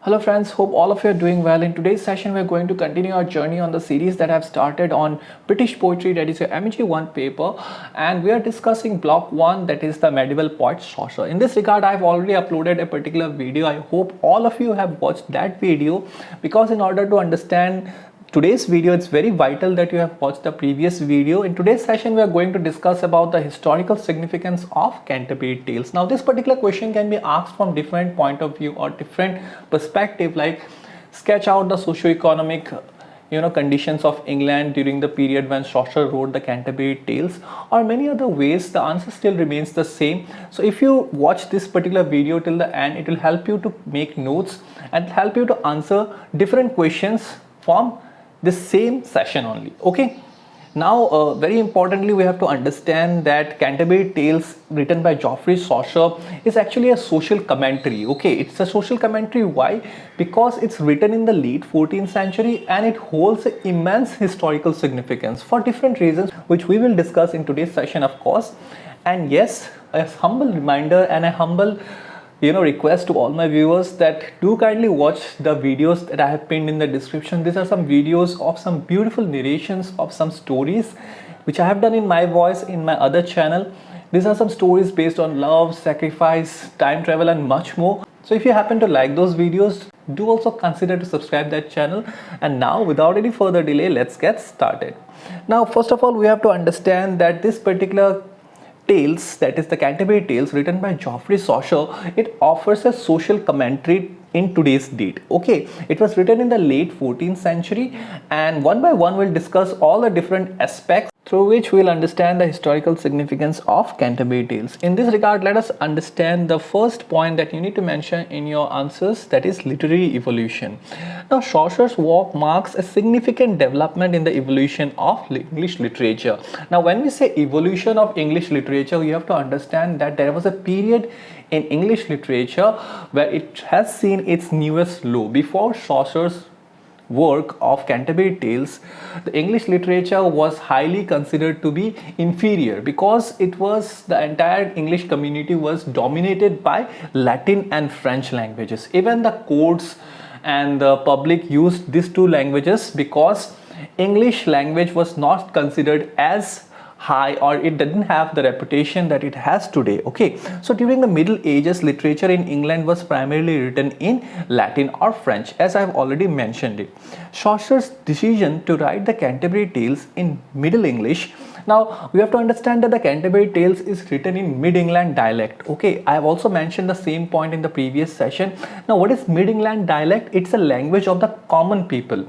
Hello friends, hope all of you are doing well. In today's session, we're going to continue our journey on the series that I've started on British poetry, that is your MEG1 paper, and we are discussing block 1, that is the medieval poet Chaucer. In this regard, I've already uploaded a particular video. I hope all of you have watched that video, because in order to understand today's video, it's very vital that you have watched the previous video. In today's session, we are going to discuss about the historical significance of Canterbury Tales. Now, this particular question can be asked from different point of view or different perspective, like sketch out the socio-economic conditions of England during the period when Chaucer wrote the Canterbury Tales, or many other ways. The answer still remains the same. So if you watch this particular video till the end, it will help you to make notes and help you to answer different questions from this same session only. Okay, now very importantly, we have to understand that Canterbury Tales written by Geoffrey Chaucer is actually a social commentary. Okay, it's a social commentary. Why? Because it's written in the late 14th century and it holds immense historical significance for different reasons, which we will discuss in today's session, of course. And yes, a humble reminder and a humble request to all my viewers that do kindly watch the videos that I have pinned in the description. These are some videos of some beautiful narrations of some stories which I have done in my voice in my other channel. These are some stories based on love, sacrifice, time travel and much more. So if you happen to like those videos, do also consider to subscribe that channel. And now, without any further delay, let's get started. Now, first of all, we have to understand that this particular Tales, that is the Canterbury Tales written by Geoffrey Chaucer, it offers a social commentary in today's date. Okay, it was written in the late 14th century, and one by one we'll discuss all the different aspects through which we'll understand the historical significance of Canterbury Tales. In this regard, let us understand the first point that you need to mention in your answers, that is literary evolution. Now, Chaucer's work marks a significant development in the evolution of English literature. Now, when we say evolution of English literature, you have to understand that there was a period in English literature where it has seen its newest low. Before Chaucer's work of Canterbury Tales, the English literature was highly considered to be inferior because the entire English community was dominated by Latin and French languages. Even the courts and the public used these two languages because English language was not considered as high, or it didn't have the reputation that it has today. Okay, so during the Middle Ages, literature in England was primarily written in Latin or French, as I've already mentioned it. Chaucer's decision to write the Canterbury Tales in Middle English. Now, we have to understand that the Canterbury Tales is written in Mid-England dialect. Okay, I have also mentioned the same point in the previous session. Now, what is Mid-England dialect? It's a language of the common people.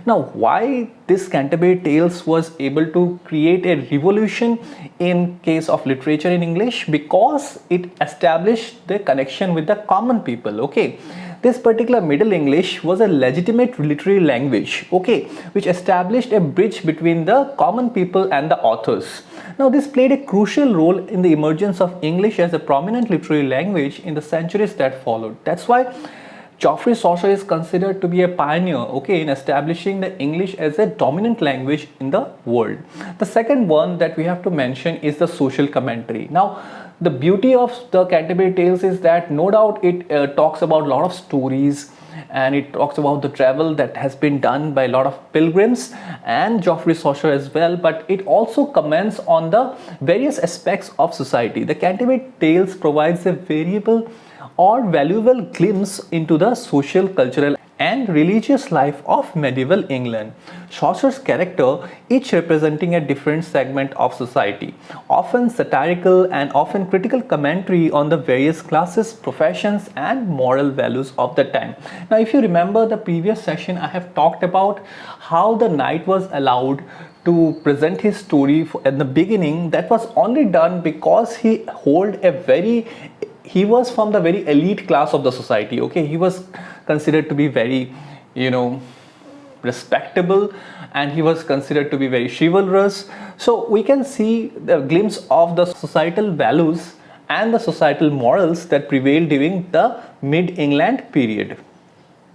Now, why this Canterbury Tales was able to create a revolution in case of literature in English? Because it established the connection with the common people. Okay, this particular Middle English was a legitimate literary language, okay, which established a bridge between the common people and the authors. Now, this played a crucial role in the emergence of English as a prominent literary language in the centuries that followed. That's why Geoffrey Chaucer is considered to be a pioneer, okay, in establishing the English as a dominant language in the world. The second one that we have to mention is the social commentary. Now, the beauty of the Canterbury Tales is that no doubt it talks about a lot of stories, and it talks about the travel that has been done by a lot of pilgrims and Geoffrey Chaucer as well, but it also comments on the various aspects of society. The Canterbury Tales provides a valuable glimpse into the social, cultural and religious life of medieval England. Chaucer's character, each representing a different segment of society, often satirical and often critical commentary on the various classes, professions and moral values of the time. Now, if you remember the previous session, I have talked about how the knight was allowed to present his story at the beginning. That was only done because he was from the very elite class of the society. Okay, he was considered to be very respectable, and he was considered to be very chivalrous. So we can see the glimpse of the societal values and the societal morals that prevailed during the Mid-England period.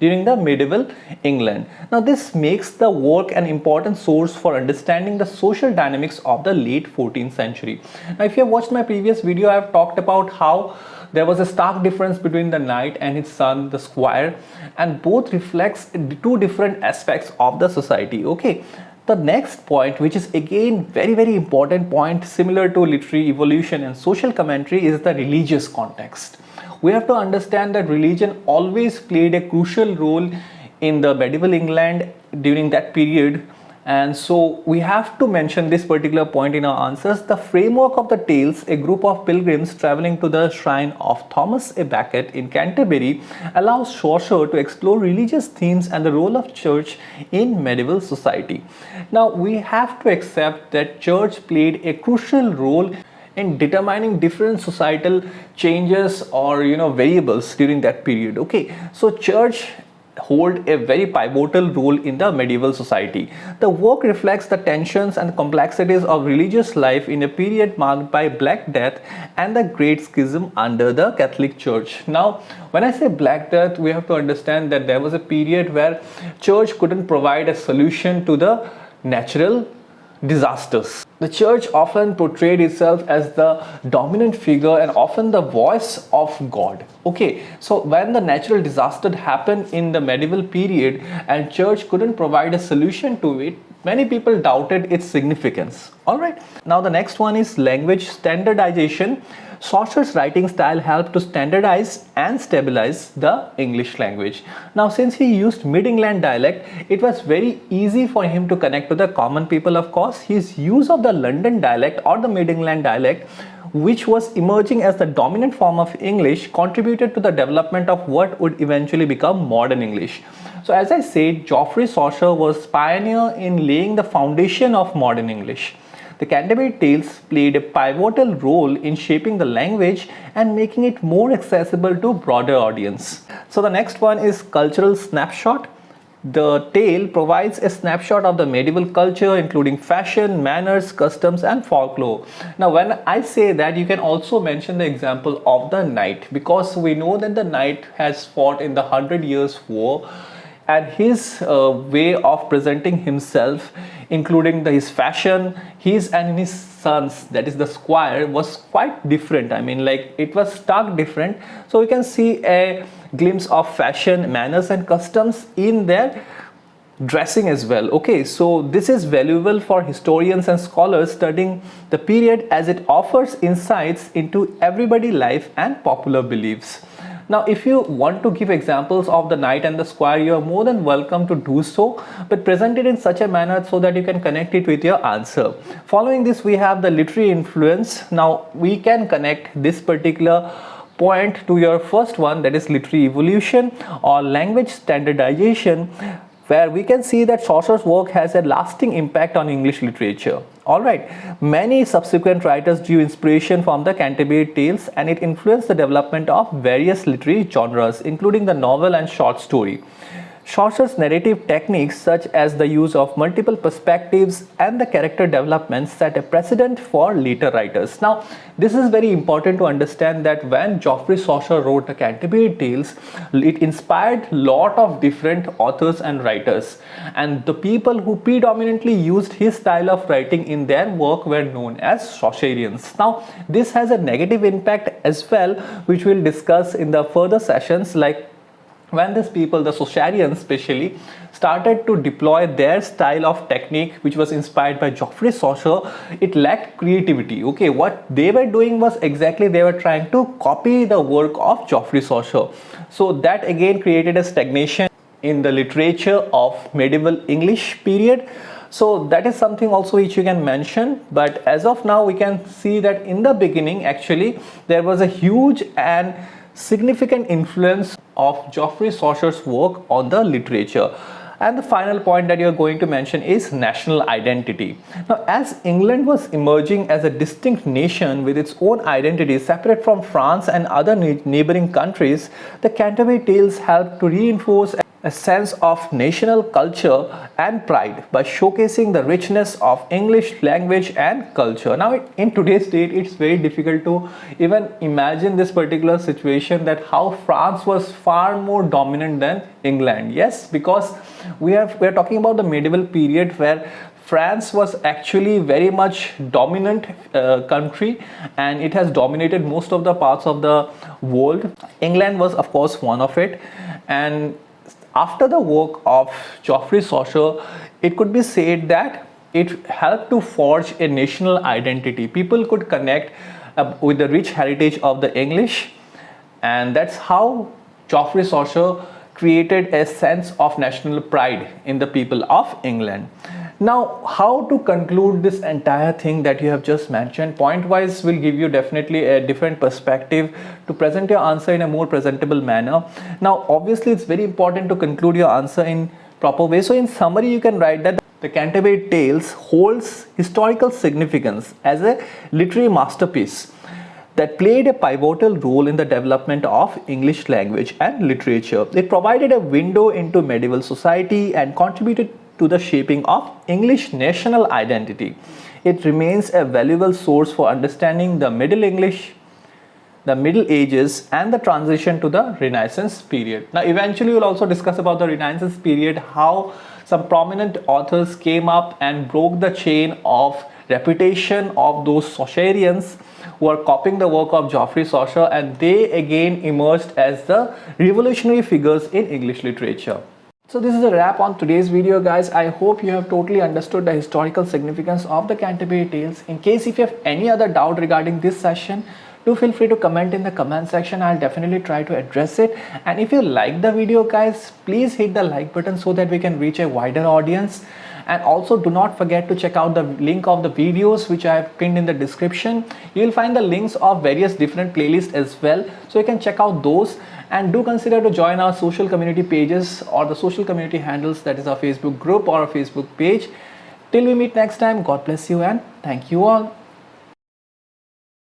during the medieval England. Now this makes the work an important source for understanding the social dynamics of the late 14th century. Now if you have watched my previous video, I have talked about how there was a stark difference between the knight and his son, the squire, and both reflects two different aspects of the society. Okay. The next point, which is again very important point similar to literary evolution and social commentary, is the religious context. We have to understand that religion always played a crucial role in the medieval England during that period, and so we have to mention this particular point in our answers. The framework of the tales, a group of pilgrims traveling to the shrine of Thomas a Becket in Canterbury, allows Chaucer to explore religious themes and the role of church in medieval society. Now we have to accept that church played a crucial role in determining different societal changes or variables during that period. Okay, so church hold a very pivotal role in the medieval society. The work reflects the tensions and complexities of religious life in a period marked by Black Death and the Great Schism under the Catholic Church. Now, when I say Black Death, we have to understand that there was a period where church couldn't provide a solution to the natural disasters. The church often portrayed itself as the dominant figure and often the voice of God. Okay, so when the natural disaster happened in the medieval period and church couldn't provide a solution to it, many people doubted its significance. Alright, now the next one is language standardization. Chaucer's writing style helped to standardize and stabilize the English language. Now, since he used mid-England dialect, it was very easy for him to connect to the common people. Of course, his use of the London dialect or the mid-England dialect, which was emerging as the dominant form of English, contributed to the development of what would eventually become modern English. So as I said, Geoffrey Chaucer was pioneer in laying the foundation of modern English. The Canterbury Tales played a pivotal role in shaping the language and making it more accessible to a broader audience. So the next one is cultural snapshot. The tale provides a snapshot of the medieval culture, including fashion, manners, customs, and folklore. Now, when I say that, you can also mention the example of the knight, because we know that the knight has fought in the 100 Years' War, and his way of presenting himself, including his fashion, his and his sons, that is the squire, was quite different. I mean, like, it was stark different. So we can see a glimpse of fashion, manners, and customs in their dressing as well. Okay, so this is valuable for historians and scholars studying the period, as it offers insights into everyday life and popular beliefs. Now, if you want to give examples of the knight and the squire, you are more than welcome to do so, but present it in such a manner so that you can connect it with your answer. Following this, we have the literary influence. Now, we can connect this particular point to your first one, that is literary evolution or language standardization, where we can see that Chaucer's work has a lasting impact on English literature. Alright, many subsequent writers drew inspiration from the Canterbury Tales, and it influenced the development of various literary genres, including the novel and short story. Chaucer's narrative techniques, such as the use of multiple perspectives and the character development, set a precedent for later writers. Now, this is very important to understand that when Geoffrey Chaucer wrote the Canterbury Tales, it inspired a lot of different authors and writers, and the people who predominantly used his style of writing in their work were known as Chaucerians. Now, this has a negative impact as well, which we'll discuss in the further sessions, like when these people, the Chaucerians especially, started to deploy their style of technique, which was inspired by Geoffrey Chaucer, it lacked creativity. Okay, what they were doing was exactly they were trying to copy the work of Geoffrey Chaucer. So that again created a stagnation in the literature of medieval English period. So that is something also which you can mention, but as of now we can see that in the beginning actually there was a huge and significant influence of Geoffrey Chaucer's work on the literature. And the final point that you are going to mention is national identity. Now, as England was emerging as a distinct nation with its own identity separate from France and other neighboring countries, the Canterbury Tales helped to reinforce a sense of national culture and pride by showcasing the richness of English language and culture. Now, in today's date, it's very difficult to even imagine this particular situation, that how France was far more dominant than England. Yes, because we are talking about the medieval period where France was actually very much dominant country, and it has dominated most of the parts of the world. England was of course one of it, and after the work of Geoffrey Chaucer, it could be said that it helped to forge a national identity. People could connect with the rich heritage of the English, and that's how Geoffrey Chaucer created a sense of national pride in the people of England. Now, how to conclude this entire thing that you have just mentioned? Point wise will give you definitely a different perspective to present your answer in a more presentable manner. Now, obviously, it's very important to conclude your answer in proper way. So, in summary, you can write that the Canterbury Tales holds historical significance as a literary masterpiece that played a pivotal role in the development of English language and literature. It provided a window into medieval society and contributed to the shaping of English national identity. It remains a valuable source for understanding the Middle English, the Middle Ages, and the transition to the Renaissance period. Now, eventually, we'll also discuss about the Renaissance period, how some prominent authors came up and broke the chain of reputation of those Chaucerians who are copying the work of Geoffrey Chaucer, and they again emerged as the revolutionary figures in English literature. So this is a wrap on today's video, guys. I hope you have totally understood the historical significance of the Canterbury Tales. In case if you have any other doubt regarding this session, do feel free to comment in the comment section. I'll definitely try to address it. And if you like the video, guys, please hit the like button so that we can reach a wider audience. And also do not forget to check out the link of the videos which I have pinned in the description. You will find the links of various different playlists as well, so you can check out those. And do consider to join our social community pages or the social community handles, that is our Facebook group or our Facebook page. Till we meet next time, God bless you and thank you all.